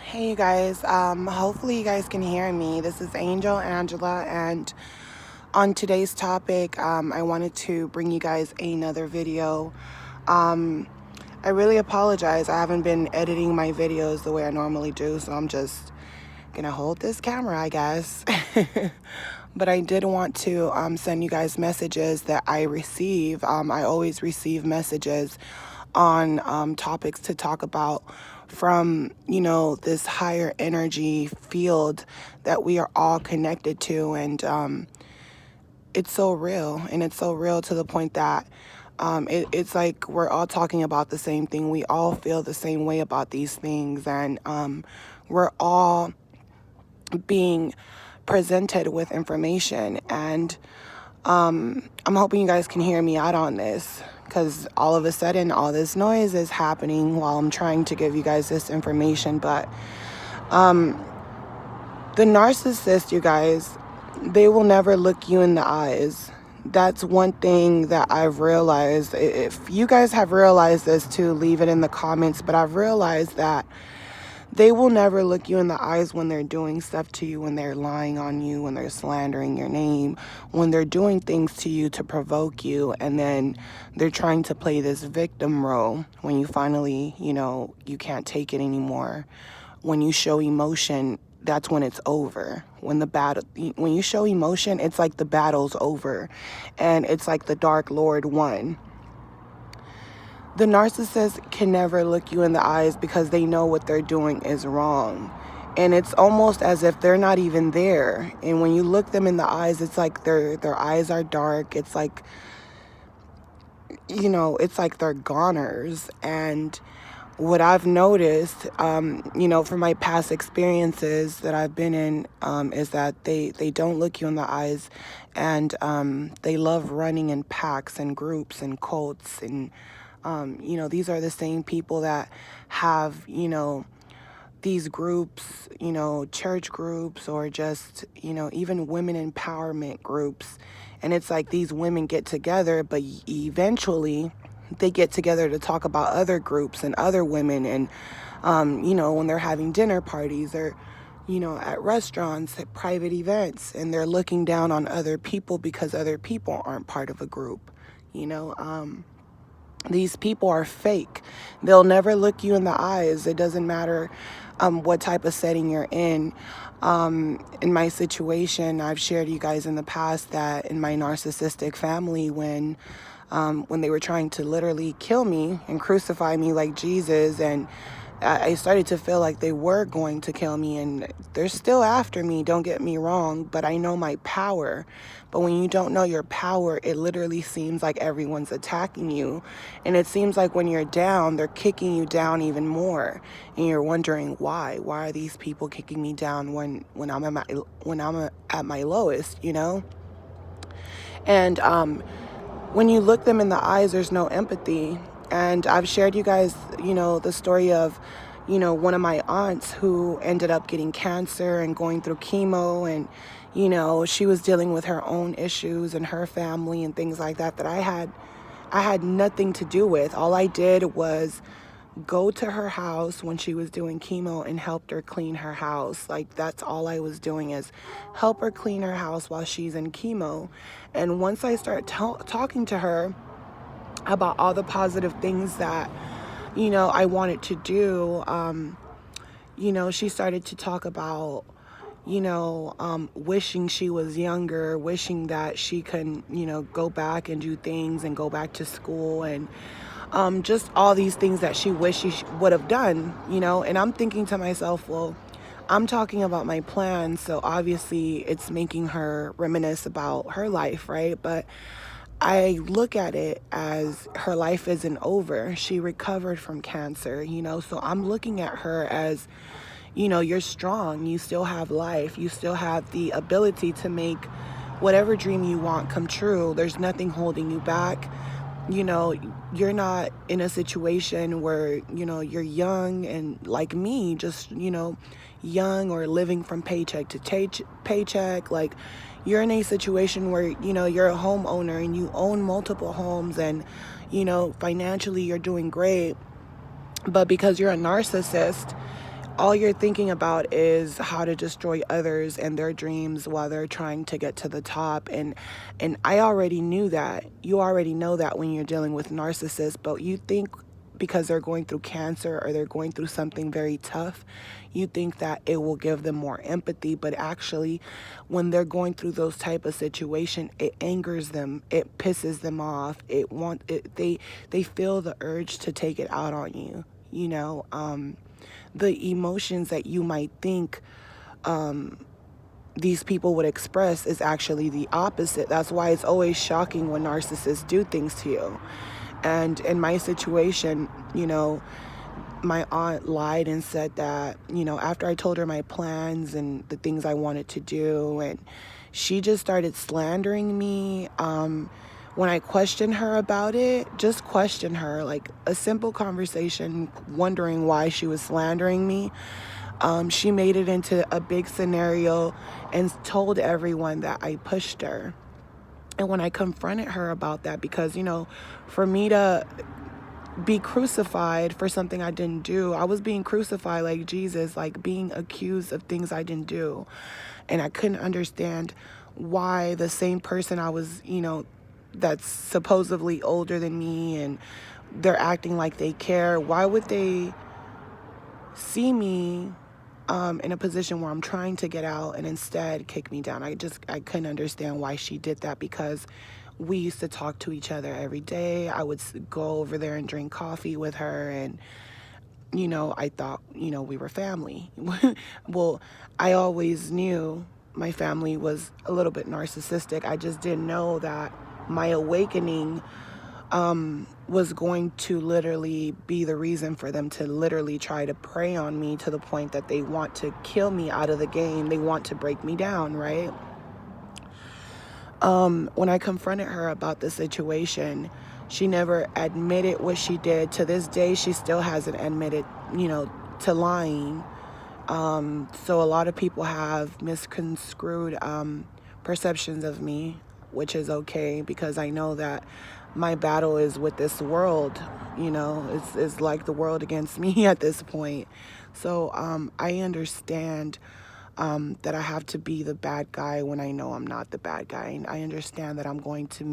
Hey you guys, hopefully you guys can hear me. This is Angel Angela, and on today's topic, I wanted to bring you guys another video. I really apologize. I haven't been editing my videos the way I normally do, so I'm just gonna hold this camera, I guess. But I did want to send you guys messages that I receive. I always receive messages on topics to talk about from, this higher energy field that we are all connected to. And it's so real. And it's so real to the point that it's like we're all talking about the same thing. We all feel the same way about these things. And we're all being presented with information. And I'm hoping you guys can hear me out on this, because all of a sudden all this noise is happening while I'm trying to give you guys this information. But the narcissist, you guys, they will never look you in the eyes. That's one thing that I've realized. If you guys have realized this too, leave it in the comments. But I've realized that they will never look you in the eyes when they're doing stuff to you, when they're lying on you, when they're slandering your name, when they're doing things to you to provoke you, and then they're trying to play this victim role when you finally, you can't take it anymore. When you show emotion, that's when it's over. When you show emotion, it's like the battle's over, and it's like the Dark Lord won. The narcissist can never look you in the eyes because they know what they're doing is wrong. And it's almost as if they're not even there. And when you look them in the eyes, it's like their eyes are dark. It's like, it's like they're goners. And what I've noticed, from my past experiences that I've been in, is that they don't look you in the eyes. And they love running in packs and groups and cults. And these are the same people that have, these groups, church groups, or just, even women empowerment groups. And it's like these women get together, but eventually they get together to talk about other groups and other women. And, when they're having dinner parties or, at restaurants, at private events, and they're looking down on other people because other people aren't part of a group, These people are fake. They'll never look you in the eyes. It doesn't matter what type of setting you're in. In my situation, I've shared you guys in the past that in my narcissistic family, when they were trying to literally kill me and crucify me like Jesus, and I started to feel like they were going to kill me, and they're still after me, don't get me wrong, but I know my power. But when you don't know your power, it literally seems like everyone's attacking you. And it seems like when you're down, they're kicking you down even more. And you're wondering why? Why are these people kicking me down when I'm at my lowest, And when you look them in the eyes, there's no empathy. And I've shared you guys, the story of, one of my aunts who ended up getting cancer and going through chemo, and, she was dealing with her own issues and her family and things like that I had nothing to do with. All I did was go to her house when she was doing chemo and helped her clean her house. Like, that's all I was doing, is help her clean her house while she's in chemo. And once I start talking to her about all the positive things that, I wanted to do, she started to talk about, wishing she was younger, wishing that she could, go back and do things and go back to school, and just all these things that she wished she would have done, and I'm thinking to myself, well, I'm talking about my plans, so obviously it's making her reminisce about her life, right? But I look at it as her life isn't over. She recovered from cancer, so I'm looking at her as, you're strong. You still have life. You still have the ability to make whatever dream you want come true. There's nothing holding you back. You're not in a situation where, you're young and like me, just, young or living from paycheck to paycheck. Like, you're in a situation where, you're a homeowner and you own multiple homes, and, financially you're doing great. But because you're a narcissist, all you're thinking about is how to destroy others and their dreams while they're trying to get to the top. And I already knew that. You already know that when you're dealing with narcissists, but you think because they're going through cancer or they're going through something very tough, you think that it will give them more empathy. But actually, when they're going through those type of situation, it angers them, it pisses them off, they feel the urge to take it out on you, you know. The emotions that you might think these people would express is actually the opposite. That's why it's always shocking when narcissists do things to you. And in my situation, you know, my aunt lied and said that, you know, after I told her my plans and the things I wanted to do, and she just started slandering me. When I questioned her about it, just question her, like a simple conversation, wondering why she was slandering me. She made it into a big scenario and told everyone that I pushed her. And when I confronted her about that, because, you know, for me to be crucified for something I didn't do, I was being crucified like Jesus, like being accused of things I didn't do. And I couldn't understand why the same person I was, you know, that's supposedly older than me and they're acting like they care, why would they see me in a position where I'm trying to get out and instead kick me down? I couldn't understand why she did that, because we used to talk to each other every day. I would go over there and drink coffee with her, and, you know, I thought, you know, we were family. Well, I always knew my family was a little bit narcissistic. I just didn't know that my awakening was going to literally be the reason for them to literally try to prey on me to the point that they want to kill me out of the game. They want to break me down, right? When I confronted her about the situation, she never admitted what she did. To this day, she still hasn't admitted, you know, to lying. So a lot of people have misconstrued perceptions of me, which is okay, because I know that my battle is with this world. You know, it's like the world against me at this point. So I understand that I have to be the bad guy when I know I'm not the bad guy. And I understand that I'm going to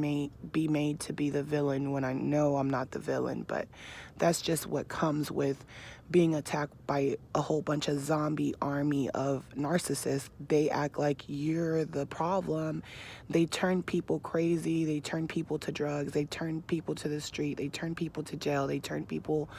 be made to be the villain when I know I'm not the villain. But that's just what comes with being attacked by a whole bunch of zombie army of narcissists. They act like you're the problem. They turn people crazy. They turn people to drugs. They turn people to the street. They turn people to jail. They turn people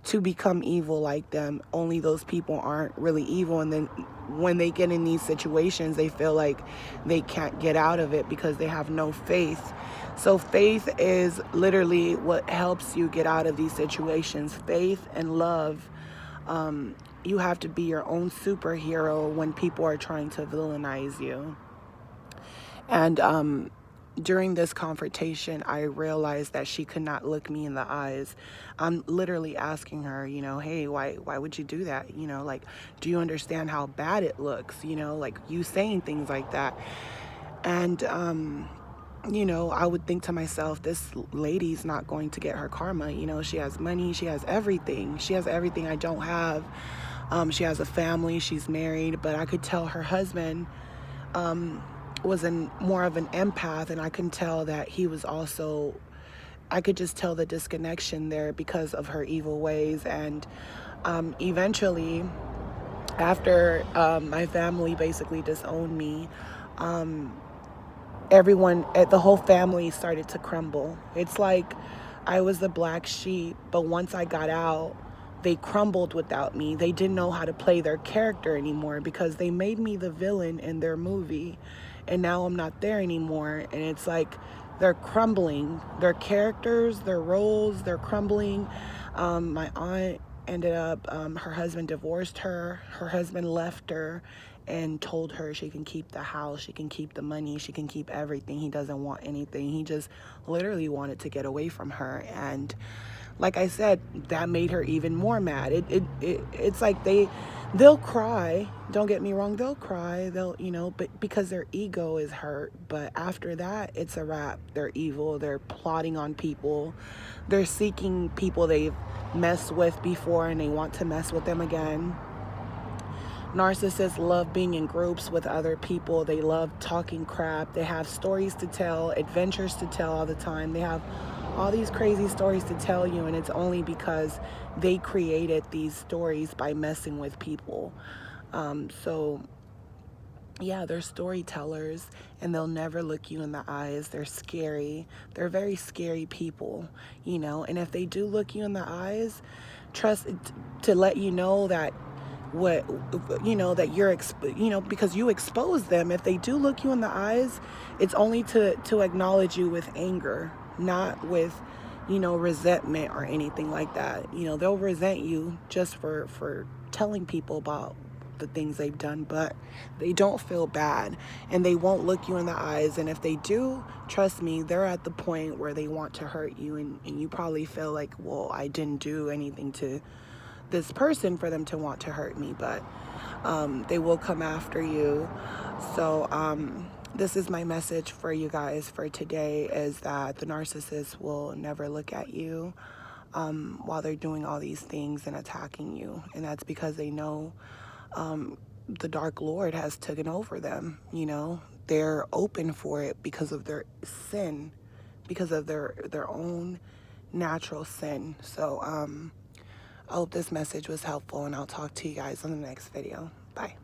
to become evil like them. Only those people aren't really evil. And then when they get in these situations, they feel like they can't get out of it because they have no faith. So faith is literally what helps you get out of these situations. Faith and love. You have to be your own superhero when people are trying to villainize you. And during this confrontation, I realized that she could not look me in the eyes. I'm literally asking her, you know, hey, why would you do that? You know, like, do you understand how bad it looks? You know, like you saying things like that. And, you know, I would think to myself, this lady's not going to get her karma. You know, she has money, she has everything. She has everything I don't have. She has a family, she's married, but I could tell her husband, was more of an empath, and I can tell that he was also, I could just tell the disconnection there because of her evil ways. And eventually, after my family basically disowned me, the whole family started to crumble. It's like I was the black sheep, but once I got out, they crumbled without me. They didn't know how to play their character anymore because they made me the villain in their movie. And now I'm not there anymore. And it's like they're crumbling. Their characters, their roles, they're crumbling. My aunt ended up, her husband divorced her. Her husband left her and told her she can keep the house, she can keep the money, she can keep everything. He doesn't want anything. He just literally wanted to get away from her. And like I said, that made her even more mad. It's like they'll cry. Don't get me wrong, they'll cry. They'll, you know, but because their ego is hurt. But after that, it's a wrap. They're evil. They're plotting on people. They're seeking people they've messed with before and they want to mess with them again. Narcissists love being in groups with other people. They love talking crap. They have stories to tell, adventures to tell all the time. They have all these crazy stories to tell you, and it's only because they created these stories by messing with people. So yeah, they're storytellers, and they'll never look you in the eyes. They're scary. They're very scary people, you know. And if they do look you in the eyes, trust to let you know that what, you know, that you're you know, because you expose them. If they do look you in the eyes, it's only to acknowledge you with anger, not with, you know, resentment or anything like that. You know, they'll resent you just for telling people about the things they've done, but they don't feel bad, and they won't look you in the eyes. And if they do, trust me, they're at the point where they want to hurt you, and you probably feel like, well, I didn't do anything to this person for them to want to hurt me, but they will come after you. So this is my message for you guys for today, is that the narcissist will never look at you while they're doing all these things and attacking you. And that's because they know the Dark Lord has taken over them. You know, they're open for it because of their sin, because of their own natural sin. So I hope this message was helpful, and I'll talk to you guys on the next video. Bye.